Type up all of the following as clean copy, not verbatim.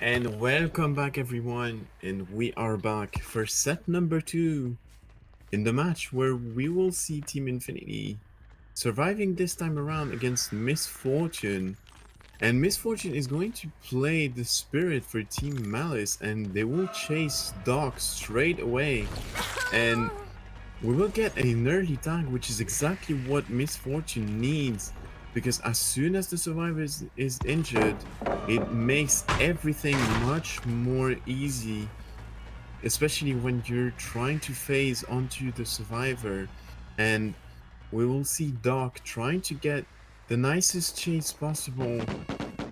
And welcome back, everyone. And we are back for set number two in the match where we will see Team Infinity surviving this time around against Miss Fortune. And Miss Fortune is going to play the Spirit for Team Malice, and they will chase Doc straight away. And we will get an early tag, which is exactly what Miss Fortune needs, because as soon as the survivor is injured, it makes everything much more easy, especially when you're trying to phase onto the survivor. And we will see Doc trying to get the nicest chase possible,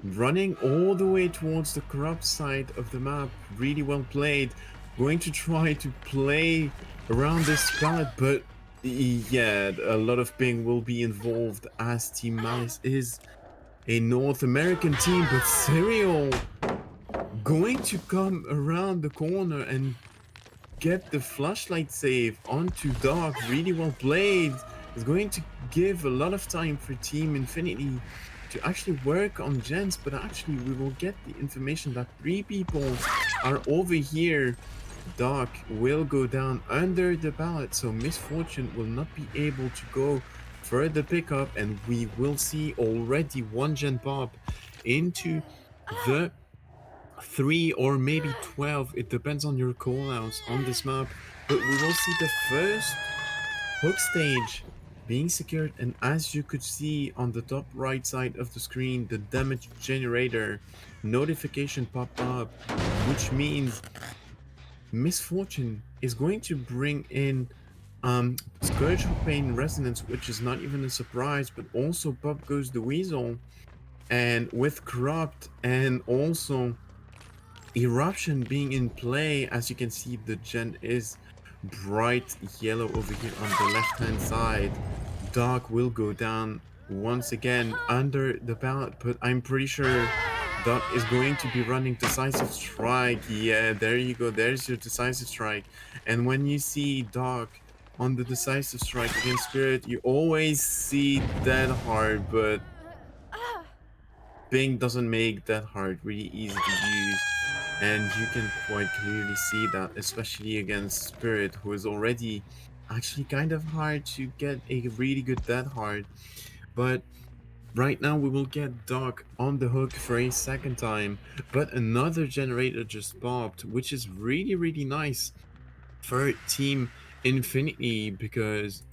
running all the way towards the corrupt side of the map. Really well played. Going to try to play around this palette, but yeah, a lot of ping will be involved as Team Malice is a North American team, but Serial going to come around the corner and get the flashlight save onto Doc. Really well played. Is going to give a lot of time for Team Infinity to actually work on gens, but actually we will get the information that three people are over here. Doc will go down under the pallet, so Miss Fortune will not be able to go further pickup, and we will see already one gen pop into the 3 or maybe 12. It depends on your callouts on this map. But we will see the first hook stage being secured, and as you could see on the top right side of the screen, the damage generator notification popped up, which means Miss Fortune is going to bring in Scourge of Pain Resonance, which is not even a surprise, but also Pop Goes the Weasel, and with Corrupt and also Eruption being in play. As you can see, the gen is bright yellow over here on the left hand side. Doc will go down once again under the pallet, but I'm pretty sure Doc is going to be running Decisive Strike. Yeah, there you go. There's your Decisive Strike. And when you see Doc on the Decisive Strike against Spirit, you always see Dead Hard, but Bing doesn't make Dead Hard really easy to use. And you can quite clearly see that, especially against Spirit, who is already actually kind of hard to get a really good Dead Hard. But right now we will get Doc on the hook for a second time, but another generator just popped, which is really nice for Team Infinity, because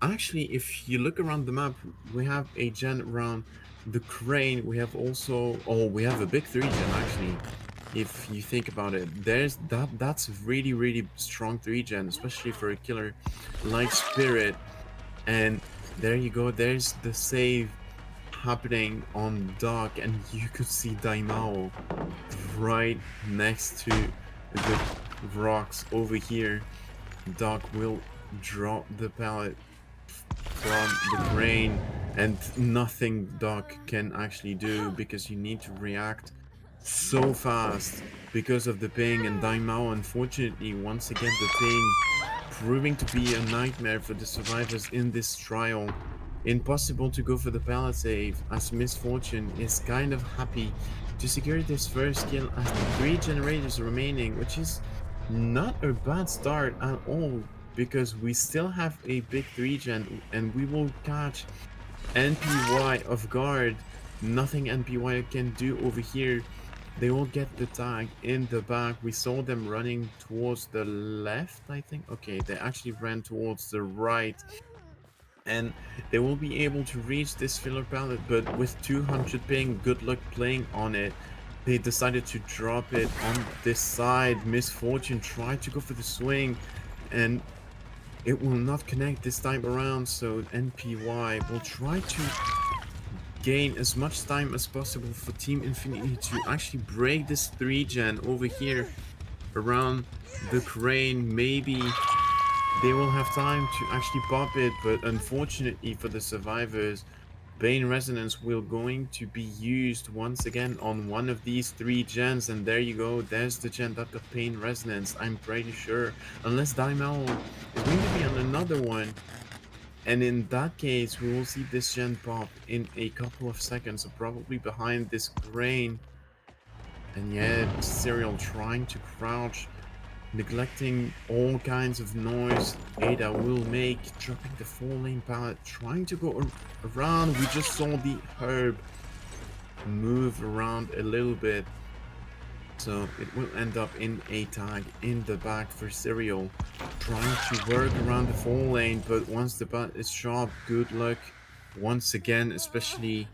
actually, if you look around the map, we have a gen around the crane. We have also, oh, we have a big three gen actually. If you think about it, there's that's really strong three gen, especially for a killer like Spirit. And there you go. There's the save happening on Dock, and you could see Daimao right next to the rocks over here. Doc will drop the pallet from the crane, and nothing Doc can actually do, because you need to react so fast because of the ping. And Daimao, unfortunately, once again the ping proving to be a nightmare for the survivors in this trial. Impossible to go for the pallet save, as Miss Fortune is kind of happy to secure this first kill as the three generators remaining, which is not a bad start at all, because we still have a big 3 gen and we will catch NPY off guard. Nothing NPY can do over here. They will get the tag in the back. We saw them running towards the left, I think. Okay, they actually ran towards the right, and they will be able to reach this filler pallet, but with 200 ping, good luck playing on it. They decided to drop it on this side. Miss Fortune tried to go for the swing, and it will not connect this time around, so NPY will try to gain as much time as possible for Team Infinity to actually break this 3 gen over here around the crane. Maybe they will have time to actually pop it, but unfortunately for the survivors, Bane Resonance will going to be used once again on one of these 3 gens, and there you go, there's the gen that got Pain Resonance, I'm pretty sure, unless Daimao is going to be on another one, and in that case, we will see this gen pop in a couple of seconds, so probably behind this crane. And yet, Serial trying to crouch, neglecting all kinds of noise Ada will make, dropping the 4-lane pallet, trying to go around. We just saw the herb move around a little bit, so it will end up in a tag in the back for Serial, trying to work around the 4-lane, but once the bat is sharp, good luck once again, especially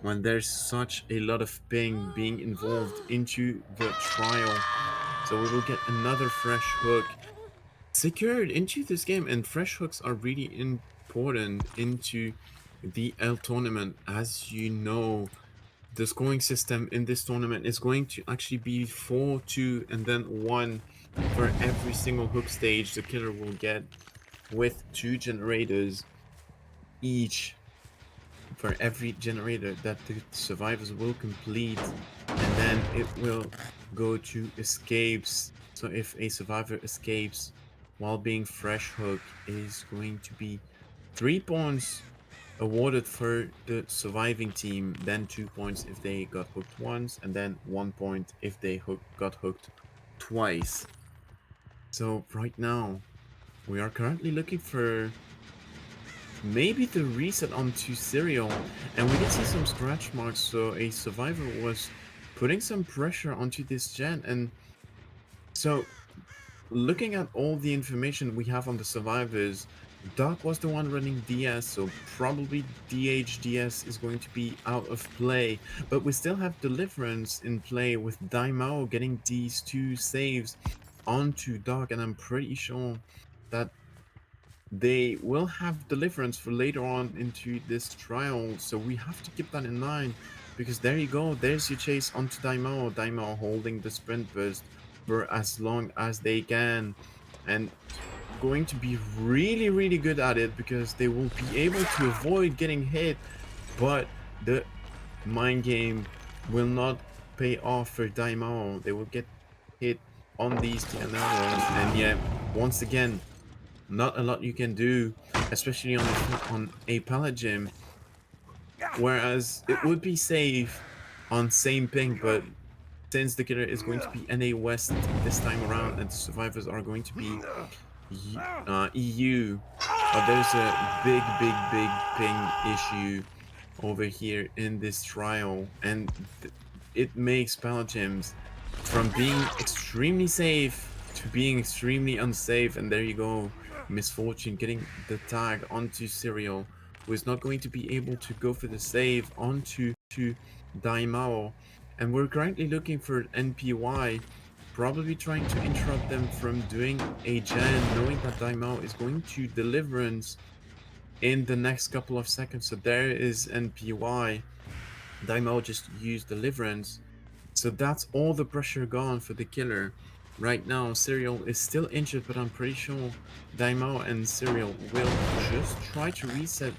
when there's such a lot of ping being involved into the trial. So we will get another fresh hook secured into this game, and fresh hooks are really important into the L tournament. As you know, the scoring system in this tournament is going to actually be 4, 2, and then 1 for every single hook stage the killer will get, with 2 generators each for every generator that the survivors will complete, and then it will go to escapes. So if a survivor escapes while being fresh hook, is going to be 3 points awarded for the surviving team, then 2 points if they got hooked once, and then 1 point if they got hooked twice. So right now we are currently looking for maybe the reset onto Serial, and we did see some scratch marks, so a survivor was putting some pressure onto this gen. And so looking at all the information we have on the survivors, Doc was the one running DS, so probably DHDS is going to be out of play, but we still have Deliverance in play with Daimao getting these 2 saves onto Doc, and I'm pretty sure that they will have Deliverance for later on into this trial, so we have to keep that in mind, because there you go, there's your chase onto Daimao. Daimao holding the sprint burst for as long as they can, and going to be really, really good at it, because they will be able to avoid getting hit, but the mind game will not pay off for Daimao. They will get hit on these TNLs, and yet, once again, not a lot you can do, especially on a pallet gym. Whereas it would be safe on same ping, but since the killer is going to be NA West this time around, and the survivors are going to be EU, there's a big, big, big ping issue over here in this trial, and it makes pallet gyms from being extremely safe to being extremely unsafe. And there you go, Misfortune getting the tag onto Serial, who is not going to be able to go for the save onto Daimao. And we're currently looking for NPY, probably trying to interrupt them from doing a gen, knowing that Daimao is going to Deliverance in the next couple of seconds. So there is NPY. Daimao just used Deliverance, so that's all the pressure gone for the killer. Right now, Serial is still injured, but I'm pretty sure Daimao and Serial will just try to reset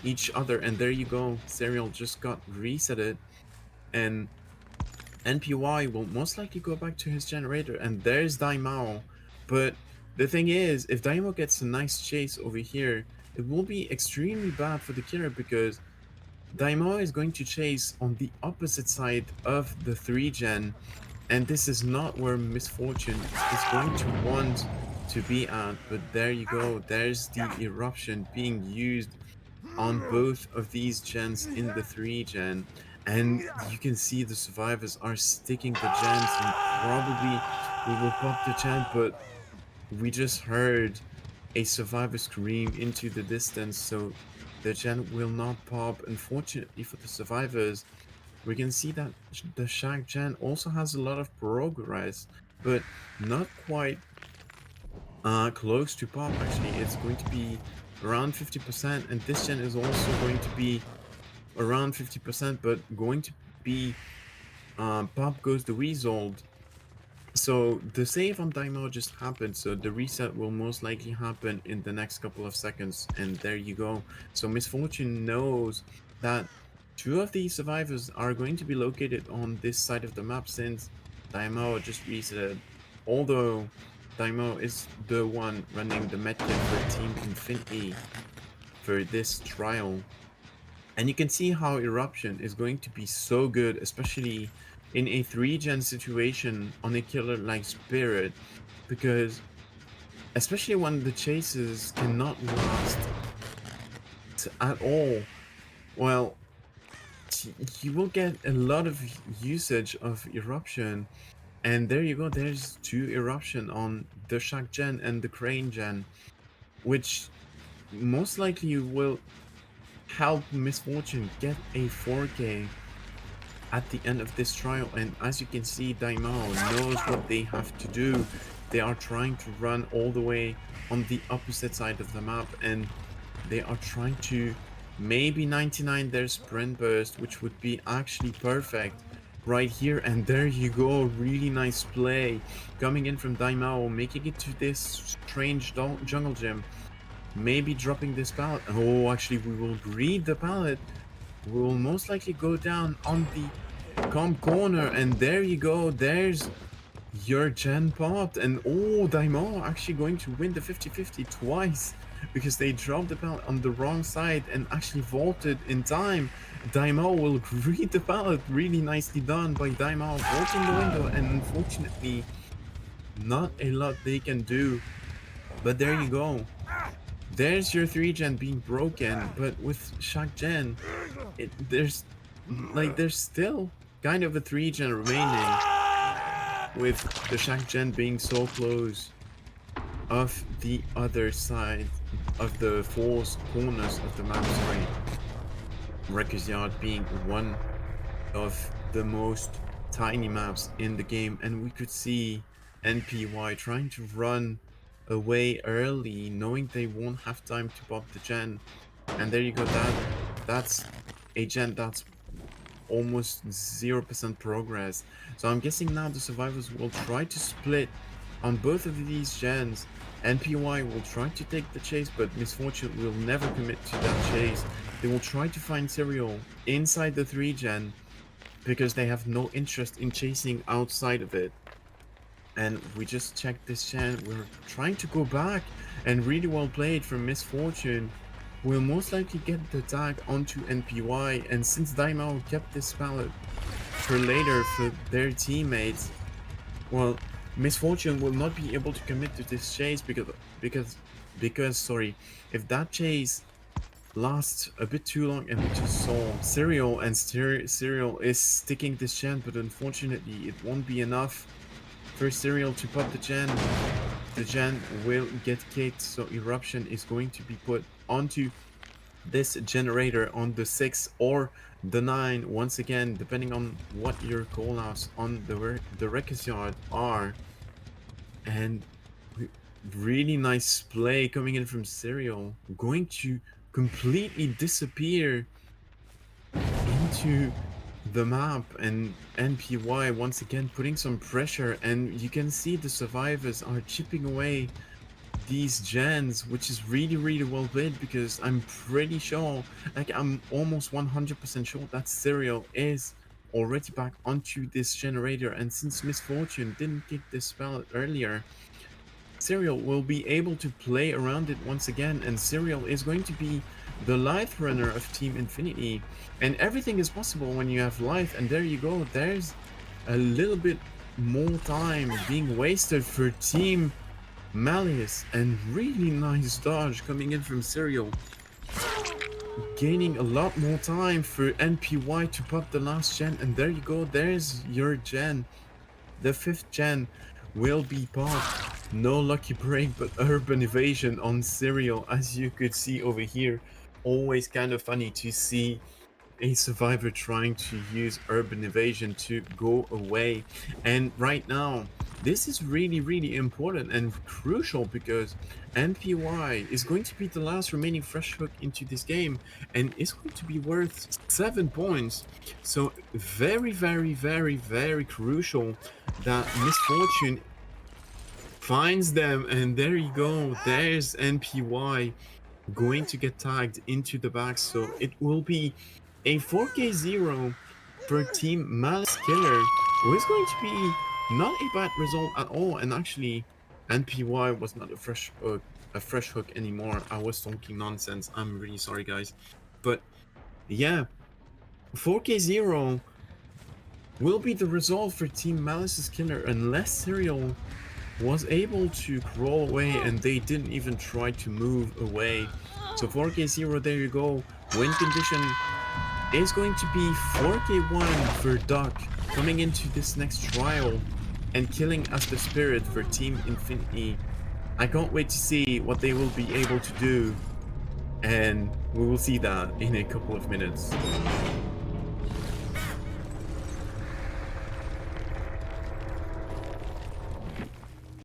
each other. And there you go, Serial just got resetted, and NPY will most likely go back to his generator, and there's Daimao. But the thing is, if Daimao gets a nice chase over here, it will be extremely bad for the killer, because Daimao is going to chase on the opposite side of the 3 gen, and this is not where Misfortune is going to want to be at. But there you go, there's the eruption being used on both of these gens in the 3 gen, and you can see the survivors are sticking the gens, and probably we will pop the gen, but we just heard a survivor scream into the distance, so the gen will not pop. Unfortunately for the survivors, we can see that the Shag gen also has a lot of progress, but not quite close to pop. Actually, it's going to be around 50%, and this gen is also going to be around 50%, but going to be pop goes the result. So the save on Daimao just happened, so the reset will most likely happen in the next couple of seconds, and there you go. So Misfortune knows that 2 of these survivors are going to be located on this side of the map, since Daimao just resetted. Although Daimao is the one running the medkit for Team Infinity for this trial. And you can see how Eruption is going to be so good, especially in a 3-gen situation on a killer like Spirit, because especially when the chases cannot last at all, well, you will get a lot of usage of Eruption. And there you go, there's 2 Eruption on the Shaq gen and the Crane gen, which most likely will help Miss Fortune get a 4K at the end of this trial. And as you can see, Daimao knows what they have to do. They are trying to run all the way on the opposite side of the map, and they are trying to maybe 99 their sprint burst, which would be actually perfect right here. And there you go, really nice play coming in from Daimao, making it to this strange jungle gym, maybe dropping this pallet. Oh, actually we will greed the pallet. We will most likely go down on the corner, and there you go, there's your gen popped. And oh, Daimao actually going to win the 50-50 twice, because they dropped the pallet on the wrong side and actually vaulted in time. Daimao will greet the pallet, really nicely done by Daimao, vaulting the window, and unfortunately not a lot they can do. But there you go, there's your 3-gen being broken. But with Shaq gen, there's still kind of a 3-gen remaining, with the Shaq gen being so close of the other side of the 4 corners of the map. Sorry, Wrecker's Yard being one of the most tiny maps in the game, and we could see NPY trying to run away early, knowing they won't have time to pop the gen. And there you go, that's a gen that's almost 0% progress. So I'm guessing now the survivors will try to split on both of these gens. NPY will try to take the chase, but Miss Fortune will never commit to that chase. They will try to find Serial inside the 3-gen, because they have no interest in chasing outside of it. And we just checked this gen, we're trying to go back, and really well played from Miss Fortune. We'll most likely get the tag onto NPY, and since Daimao kept this pallet for later for their teammates, well, Miss Fortune will not be able to commit to this chase, because sorry, if that chase lasts a bit too long. And we just saw Serial, and Serial is sticking this gen, but unfortunately it won't be enough for Serial to pop the gen. The gen will get kicked, so Eruption is going to be put onto this generator on the 6 or the 9, once again, depending on what your callouts on the Wrecker's Yard are. And really nice play coming in from Serial, going to completely disappear into the map, and NPY once again putting some pressure, and you can see the survivors are chipping away these gens, which is really well played, because I'm pretty sure, like I'm almost 100% sure that Serial is already back onto this generator. And since Miss Fortune didn't kick this spell earlier, Serial will be able to play around it once again, and Serial is going to be the life runner of Team Infinity. And everything is possible when you have life, and there you go, there's a little bit more time being wasted for Team Malice, and really nice dodge coming in from Serial, gaining a lot more time for NPY to pop the last gen. And there you go, there's your gen. The 5th gen will be popped. No lucky break, but urban evasion on Serial, as you could see over here. Always kind of funny to see a survivor trying to use urban evasion to go away. And right now, this is really important and crucial, because NPY is going to be the last remaining fresh hook into this game, and it's going to be worth 7 points. So very crucial that Miss Fortune finds them. And there you go, there's NPY going to get tagged into the back. So it will be a 4K0 for Team Malice Killer, who is going to be not a bad result at all. And actually, NPY was not a fresh hook anymore. I was talking nonsense. I'm really sorry, guys. But yeah, 4K0 will be the result for Team Malice's killer unless Serial was able to crawl away and they didn't even try to move away. So 4K0, there you go. Win condition is going to be 4K1 for Duck coming into this next trial and killing as the Spirit for Team Infinity. I can't wait to see what they will be able to do, and we will see that in a couple of minutes.